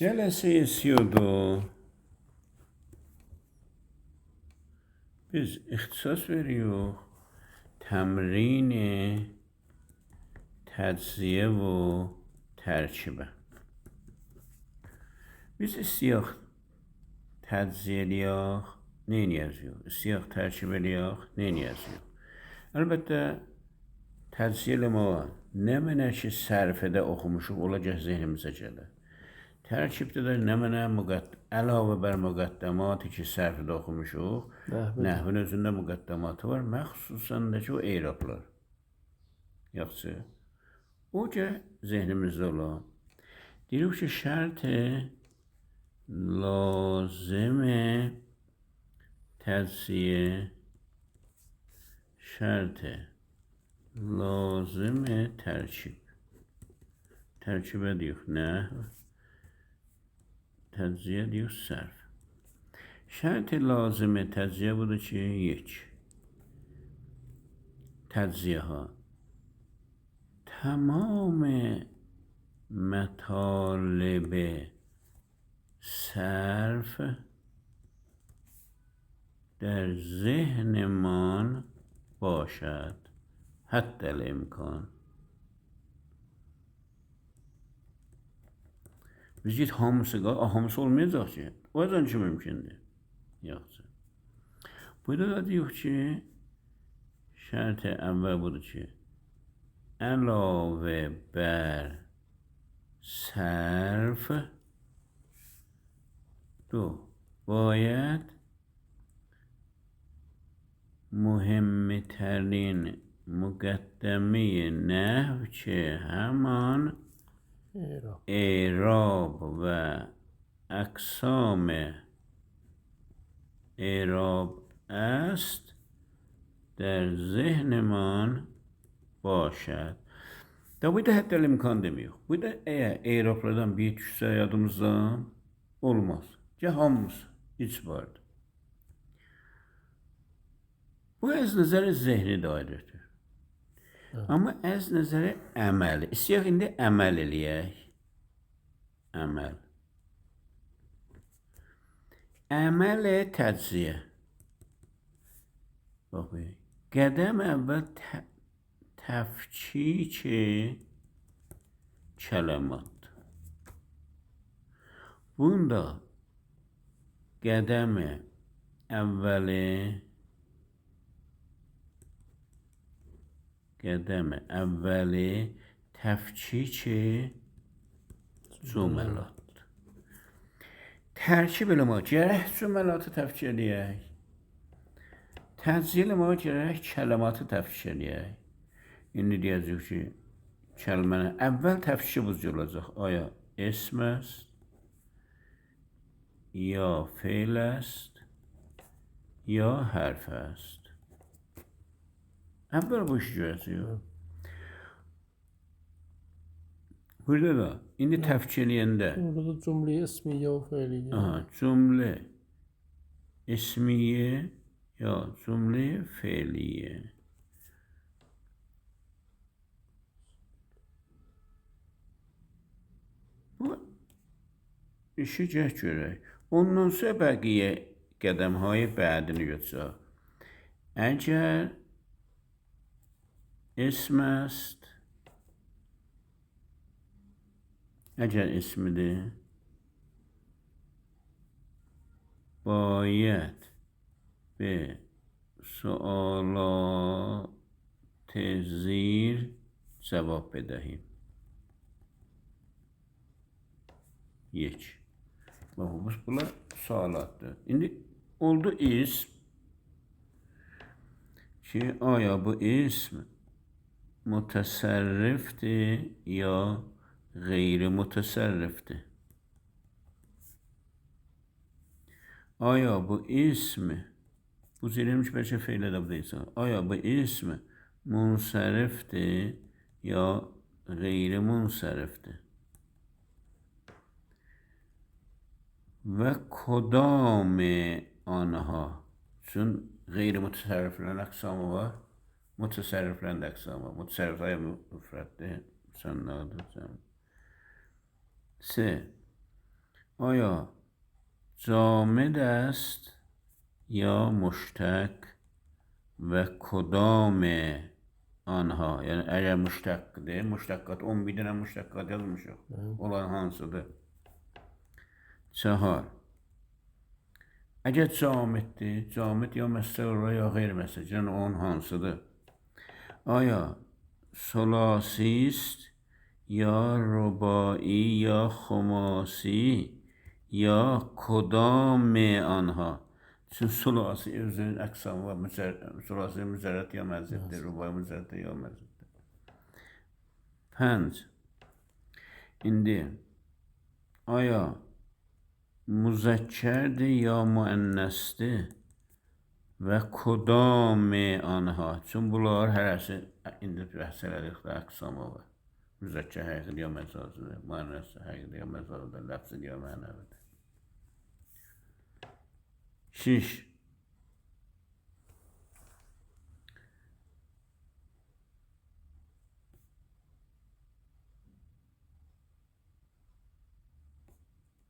جلسه 32 biz اختصاص veriyor تمرین تجزیه و ترکیبه. Biz istəyək təcziyə eləyək, nə yazıyor? İstəyək tərkib eləyək, nə yazıyor? Əlbəttə təcziyə eləməyə nə mənə ki sərfədə oxumuşuq olacaq zehnimizə gəlir. Tərkibdə də nə mənə əlavə bər müqəddəmatı ki sərfədə oxumuşuq, nəhvin özündə müqəddəmatı var, məxsusən də ki o eyrablar. Yaxşı. O ki zehnimizdə olan. Deyirik ki şərt لازم تجزیه شرط لازم ترکیب دیوخ نه تجزیه دیوخ صرف شرط لازم تجزیه بوده چی؟ یک تجزیه ها تمام مطالب صرف در ذهنمان باشد حتی الامکان. Biz git hamısı olmayacaq ki. O yüzden ki mümkündür. Yaxşı. Burada da diyor ki şart əvvəl budur ki əlavə bər sərf باید مهمترین مقدمه نحو که همان اعراب و اقسام اعراب است در ذهنمان باشد. Da bu da hatta imkan demiyor. Bu da eğer eğraplardan bir düşse yadımızdan olmaz. Ya hamısı hiç vardı. Bu az nəzəri zehni dairədir. Amma az nəzəri əməli. İstəyək indi əməl eləyək. Əməl. Əməl təcziyə. Baxın. Qədəm əvvəl təfkik kələmat. Bunda qədəm əvvəli təfkik cüməlat. Tərkib eləmək gərək cüməlatı təfkik eləyək. Təcziyə eləmək gərək kələmatı təfkik eləyək. İndi deyəcək ki, kəlmənin əvvəl təfkiki bu cür olacaq. Aya esm است یا فعل است یا حرف است. اول bu işi görəcəyik. Burada da indi təfkik eləyəndə burada cümlə ismiyyə və feiliyyə. Cümlə ismiyyə ya cümlə feiliyyə. Bu işi görək. Ondan sonra bəqiyə qədəmهای بعدini götürək. Əgər اسم است اگر اسمده باید به سوالات زیر جواب بدهیم. یک Baxın, bunlar sualatdır. İndi oldu ism ki aya bu ism متصرفtir یا غیر متصرفtir. آیا bu ism bu zilmiş bəlkə feylə də bu deyilsən. Aya bu ism munsərifdir ya qeyri munsərifdir. Və kudam anha çün qeyri mutasərriflərin əqsamı var. Mutasərriflərin də əqsamı var. Mutasərriflər müfrəddir. Sən nədir? C. آیا جامد است یا مشتق و کدام آنها؟ یعنی اگر مشتقه مشتقات میدونم مشتقات yazmışıq. Olan hansıdır? 4. Əgər camiddir, camid ya məsəl olar ya qeyri-məsəl, yəni onun hansıdır? Aya sulasi است یا رباعی یا خماسی یا کدام آنها؟ چون sulasi özünün əqsamı var. Sulasi mücərrəd ya məzddir, rubai mücərrəd ya məzddir. 5. İndi aya müzəkkərdir ya müənnəsdir və kudam anha? Çün bunlar hərəsi indi bəhs elədik də əqsamı var. Müzəkkər həqiqi ya məcazıdır, müənnəs həqiqi ya məcazıdır, ləfzi ya mənəvidir. 6.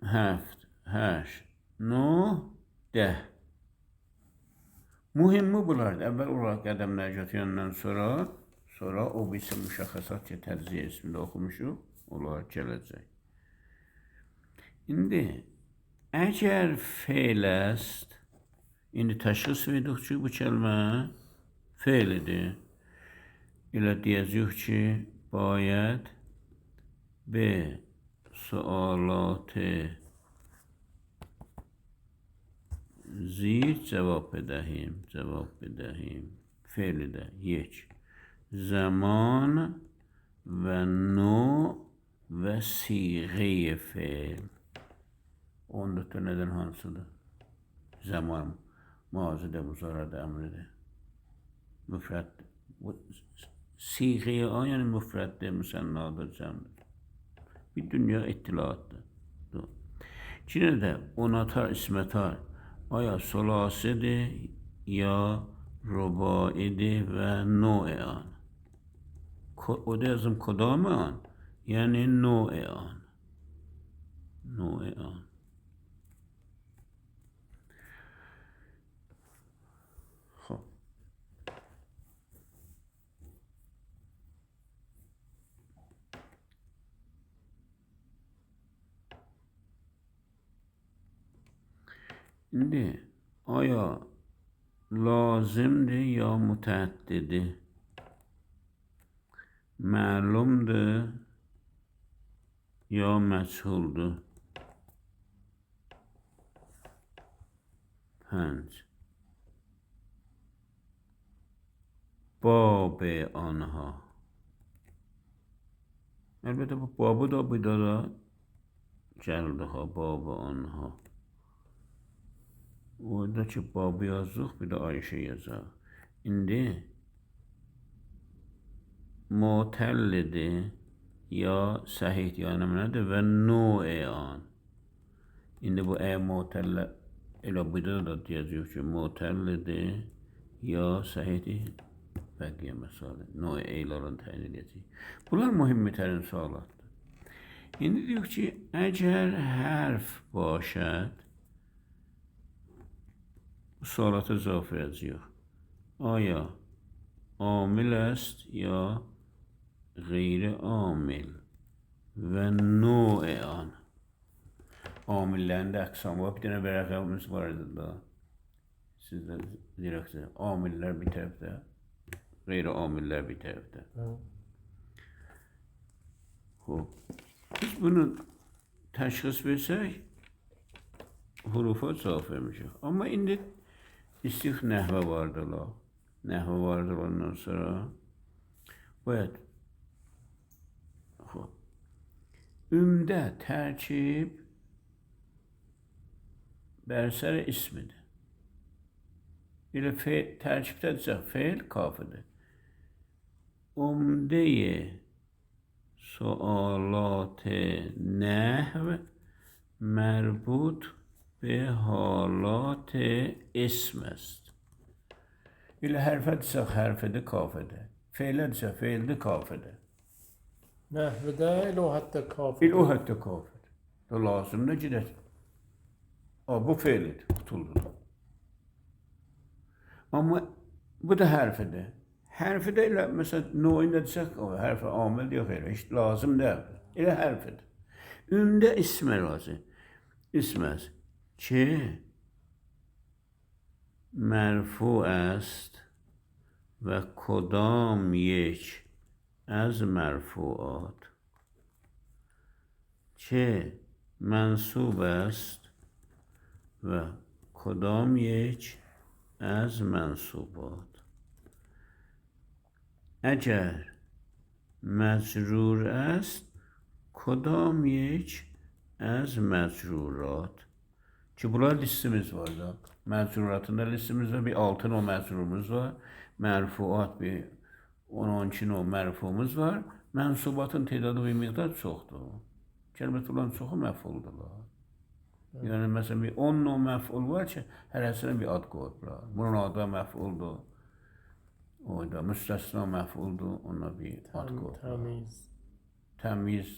Həft, 8, 9, 10. Mühimmi bunlardır. Əvvəl olaraq qədəmlər götürəndən sonra o birisi müşəxəsat ki, təciyə ismində oxumuşuq, onlar gələcək. İndi, əgər fe'l است, indi təşxis verdik ki, bu kəlmə fe'lidir. Elə deyəcəyik ki, باید به سوالات زیر جواب بدهیم. فعل ده 1. زمان و نوع و صیغه فعل. 14 neden hansıdır? Zaman mazide, muzarede, emrede. Müfrad. Siğeye an yani müfredde, müsennadır, cemdir. Bir dünya ittilaatdır. Yine de onatar, ismetar. Aya solasidir ya rubaidir ve no'e an. O da yazım kudam an. Yani no'e an. خب şimdi آیا لازمdir یا متعددdir؟ معلومdur یا مجهولdur؟ 5. باب آنها. البته بابı da burada da gəldi ha, babı anha. Oradakı babı yazdıq, bir də Ayşə yazaq. İndi mutellidir ya səhih yəni nədir və no'e an. İndi bu mutelli elə burada da deyəcəyik ki, mutellidir ya səhihdir. Bəqiyə məsələ, no'e eylərini təyin edəcəyik. Bunlar mühüm mütərin sualatdır. İndi diyor ki, əgər hərf başad, sualata cavab verəcəyik. Aya amil است ya qeyri amil və no'e an. Amillərin də əqsamı var. Bir dənə vərəqəmiz var idi da. Sizdə direktə amillər bir tərəfdə, qeyri amillər bir tərəfdə. Biz bunu təşxis versək, hurufa cavab vermişik. Amma indi istiq nəhvə vardır. Nəhvə vardır ondan sonra. Bayət. Ümdə tərkib bərsər ismidir. Elə tərkibdədirsə fe'l kafidir. Umde-i sualat nehv مربوط به حالات اسم است. İlə hərfədirsə hərfədir, kafədir. Fe'lədirsə fe'ldir, kafədir. Nəhvədə elə o hətta kafir. İlə o hətta kafir. Da lazım da gider. Bu fe'lidir. Tutuldu. Ama bu da harfidir. Harfi de elə, mesela noyunda desək, o harfi amil yox elə, heç lazım deyil. Elə harfidir. Ümdə ismə lazım. İsməz. Ki مرفوع است و کدام یک از مرفوعات چه منصوب است و کدام یک از منصوبات اگر مجرور است کدام یک از مجرورات ki bunlar listemiz var da. Məcruratında listemiz var. Bir 6 o məcrurumuz var. Mərfuat bir 10-12 o mərfumuz var. Mənsubatın tedadı bir miqdar çoxdur. Kəlbət olan çoxu məfuldular. Yəni məsələn bir 10 o məful var ki, hərəsinə bir ad qoyublar. Bunun adı məfuldur. O da müstəsna məfuldur. Ona bir ad qoyublar. Təmiz,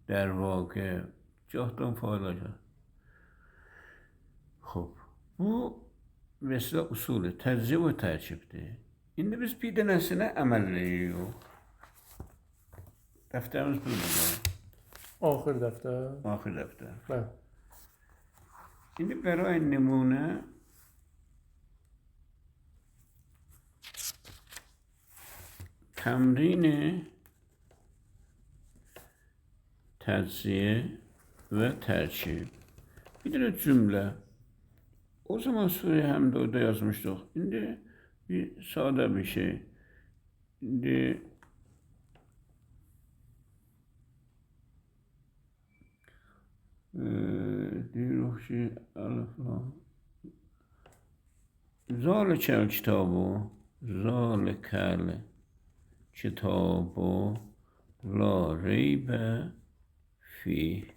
در واقع جهتون فایلacaq. خب bu mesela usulü tercih ve tercihdir. İndi biz bir dənəsinə əməl edirik. Dəftərimiz burada. Axır dəftər. Axır dəftər. Bəli. İndi bəray nümunə təmrini tercih ve tercih. Bir de cümle. O zaman soruyu hem de orada yazmıştık. Şimdi bir sade bir şey. Şimdi diyoruz ki Zalikel kitabu Zalikel kitabu La reybe fih.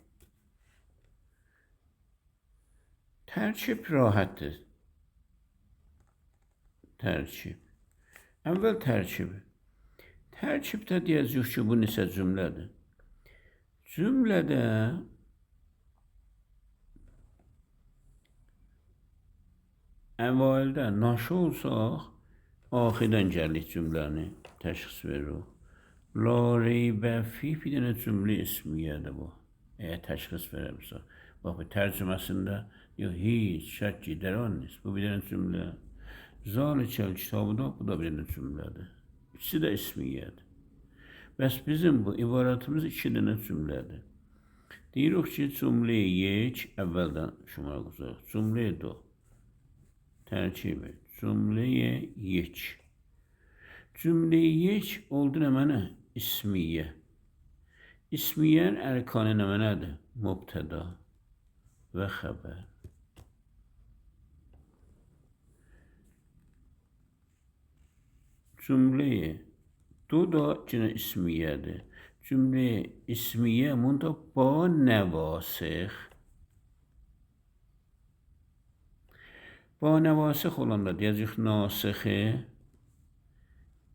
Tercih rahatdır. Tercih. Evvel tercih. Tercihdə deyəcəyik ki, bu neçə cümlədir. Cümlədə əvvəldə naşı olsaq, axirdən gəlik cümləni təşxis veririk. La reybə fih bir dənə cümlə ismiyyədir bu. Eğer təşxis verəmsə. Bax, tərcüməsində yox, hiç şək giderəniz. Bu bir dənə cümlə. Zalikəl kitabı da, bu da bir dənə cümlədir. İkisi də ismiyyədir. Bəs bizim bu ibarətimiz iki dənə cümlədir. Deyirik ki, cümlə-i yek əvvəldən şumara quzarıq. Cümlə-i do. Tərkibi. Cümlə-i yek. Cümlə-i yek oldu nə mənə? İsmiyyə. İsmiyyənin ərkanı nə mənədir? Mubtəda və xəbər. Cümlə-i do da yine ismiyyədir. Cümlə-i ismiyyə bunda ba nəvasix. Ba nəvasix olanda deyəcək nasixi,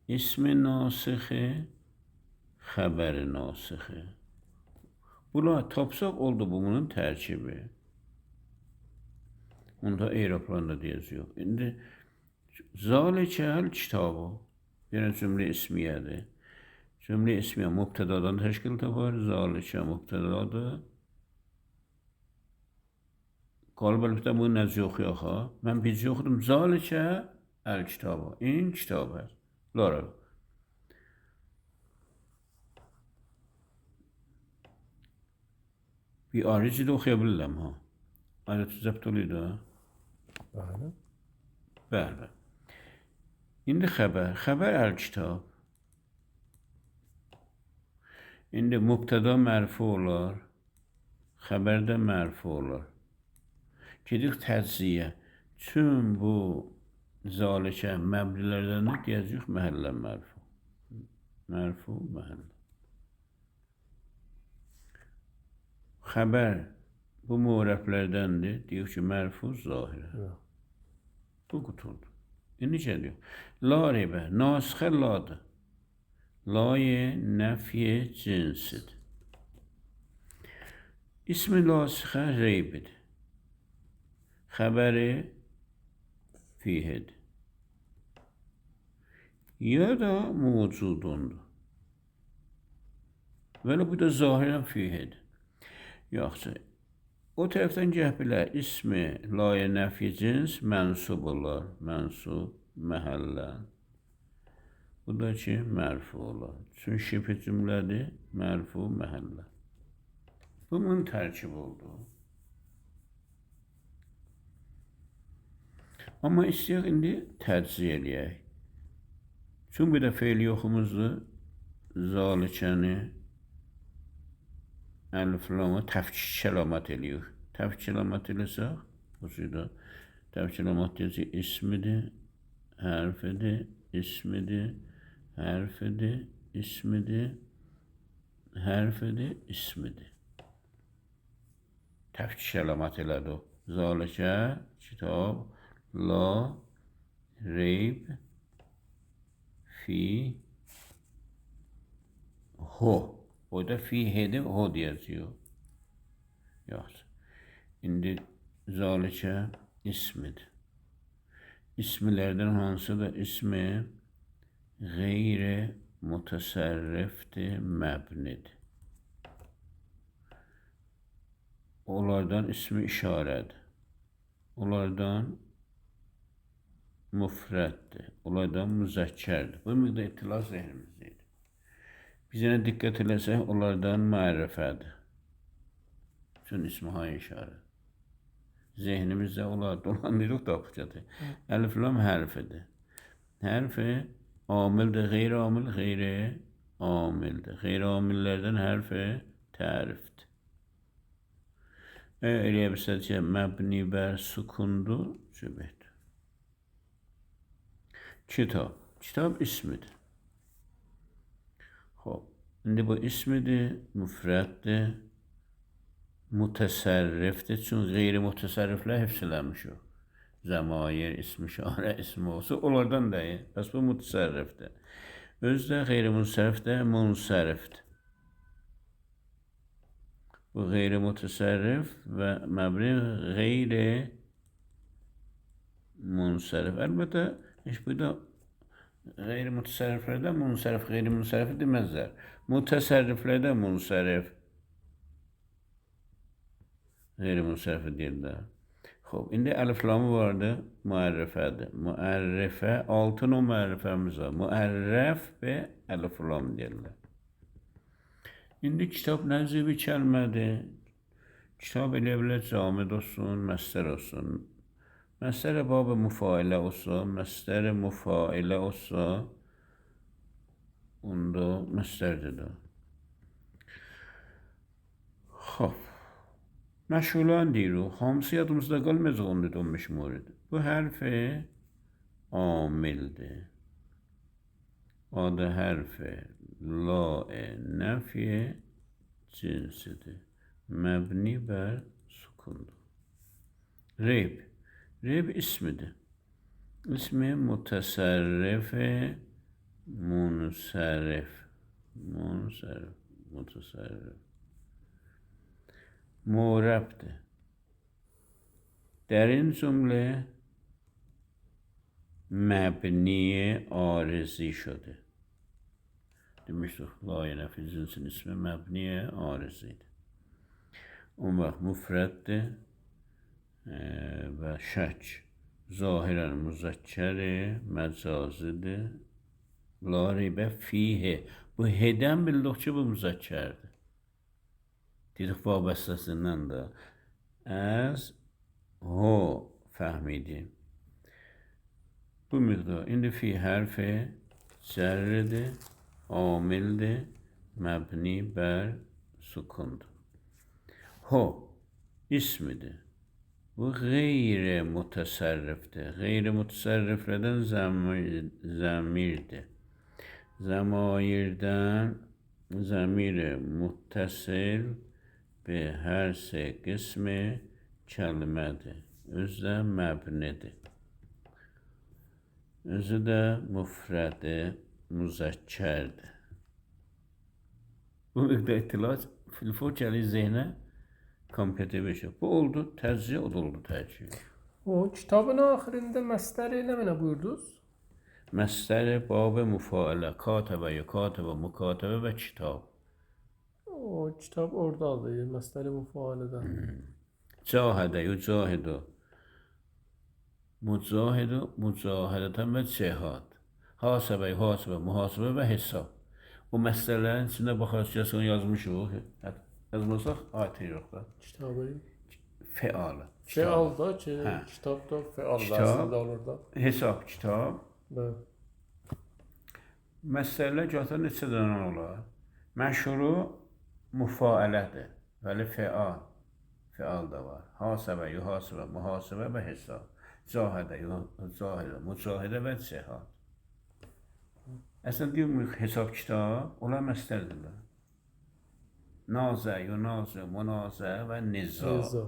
ismi nasixi, xəbəri nasixi. Bunlar tapsaq oldu bunun tərkibi. Onda eyraplarında deyəcək. İndi zalikəl kitabı. Yine cümle ismiyedir. Cümle ismiye mubtedadan teşkil tapar. Zalikə mubtedadır. Qalib əlifdə bunu necə yoxuyaq ha? Mən biz yoxudum. Zalikə əl kitabı. İn kitabı. Lara. Bir arici də oxuya bilirəm ha. Alət zəbt oluydu ha. Bəli. Bəli. İndi xəbər. Xəbər əl-kitab. İndi mübtəda mərfu olar. Xəbər də mərfu olar. Gedik təcziyə. Tüm bu zalikə məbnilərdən də deyəcək məhəllə mərfu. Mərfu, məhəllə. Xəbər bu mürəblərdəndir. Deyək ki, mərfu, zahirə. Bu qutuldu. İndi geliyor. La reybe, nasıxə ladır. Laye nəfiyə cinsidir. İsmi lasıxə reybidir. Xəbəri fihidir. Ya da mevcudundur. Vəli bu da zahirən fihidir. Yoxsa o tərəfdən gəh bilə ismi layə nəfi cins mənsub olar. Mənsub, məhəllə. Bu da ki, mərfu olar. Çünki şibh cümlədir, mərfu, məhəllə. Bu bunun tərkibi oldu. Amma istəyək indi təcziyə eləyək. Çünki bir də feil yoxumuzdur. Zalikəni əlif-lamı təfkik əlamət eləyir. Təfkik əlamət eləsək, bu cüdə təfkik əlamət deyəcək ismidir, hərfidir, ismidir, hərfidir, ismidir, hərfidir, ismidir. Təfkik əlamət elədi o. Zalikə, kitab, la, reyb, fi, ho. O da fihidir, ho deyəcək. Yoxsa. İndi zalikə ismidir. İsmilərdən hansıdır? İsmi qeyri mütəsərrifdir, məbnidir. Onlardan ismi işarədir. Onlardan müfrəddir. Onlardan müzəkkərdir. Bu miqdar ittila zehnimizdəydir. Biz yenə diqqət eləsək, onlardan mərifədir. Üçün ismi işarə. Zehnimizdə onlar dolandırıq tapıcadır. Əlif-lam hərfidir. Hərfi amildir, qeyri-amil, qeyri-amildir. Qeyri-amillərdən hərfi tərifdir. Eləyə bilsək ki, məbni bər sukundur, şübhədir. Kitab. Kitab ismidir. Xob. İndi bu ismidir, müfrəddir, mütəsərrifdir. Çünki qeyri-mütəsərriflər hifz eləmişik. Zəmair, ismi işarə, ismi olsa, onlardan deyil. Bəs bu mütəsərrifdir. Özü də qeyri-münsərifdir, münsərifdir. Bu qeyri-mütəsərrif və məbni qeyri-münsərif. Əlbəttə, bu da qeyri-mütəsərriflərdə münsərif, qeyri-münsərif deməzlər. Mütəsərriflərdə münsərif, qeyri-münsərif deyirlər. Xob, indi əlif-lamı vardı, müərrifədir. Müərrifə, 6 növ müərrifəmiz var. Müərrəf və əlif-lam deyirlər. İndi kitab nəzibi kəlmədir. Kitab elə bilər camid olsun, məsdər olsun. Məsdər babı müfailə olsa, məsdər müfailə olsa, onda məsdərdir də. Xob. Məşğulan deyirik. Hamısı yadımızda qalmayacaq onda dönmüş muridi. Bu hərfi amildir. Adı hərfi la-e nəfiye cinsidir. Məbni bər sukundur. Reyb. Reyb ismidir. İsmi mütəsərrifi münsərif. Münsərif. Mütəsərrif. Murəbdir. Dərin cümlə məbniye arizi şudur. Demiştik, la-i nəfi cinsin ismi məbniye arizidir. On vaxt müfrəddir və şək. Zahirən müzəkkəri, məcazidir. La reybə fihi. Bu hedən bildik ki, bu müzəkkərdir. Dedik, vabəstəsindən də. Əz ho fəhmidir. Bu miqdar. İndi fi hərfi cərridir, amildir, məbni bər sukundur. Ho ismidir. Bu qeyri-mütəsərrifdir. Qeyri-mütəsərriflərdən zəmirdir. Zəmairdən zəmiri müttəsil bi hər se qismi kəlmədir. Özü də məbnidir. Özü də müfrədir, müzəkkərdir. Bu miqdar itilac filfor gəlir zehnə. Kompetitiv işi. Bu oldu təcziyə, o da oldu tərkib. O kitabın axırında məstəri eləmənə buyurdunuz. Məstəri, babı, müfailə, katəbə, katəbə, mükatəbə və kitab. O kitab oradadır, məstəri müfailədə. Cahidə, yücahidu, mücahidu, mücahidətən və cihad. Hasəbə, yuhasəbə, mühasəbə və hesab. Bu məsələlərin içində baxacaqsın yazmışıq. Yazmasaq ayəti yox da. Kitabı. Fəalı. Feal da ki, Hə. kitab da feal Kitab. əslində olur da. Hesab, kitab. Bəli. Məsələlər götür neçə dənə olar? Məşhuru müfailədir. Bəli, fəal. Fəal da var. Hasəbə, yuhasəbə, mühasəbə və hesab. Cahidə, cahidə, mücahidə və cihad. Əslində deyirik hesab kitab, onlar məsələdirlər. Nazə, yunazə, münazə və nizə. Nizə.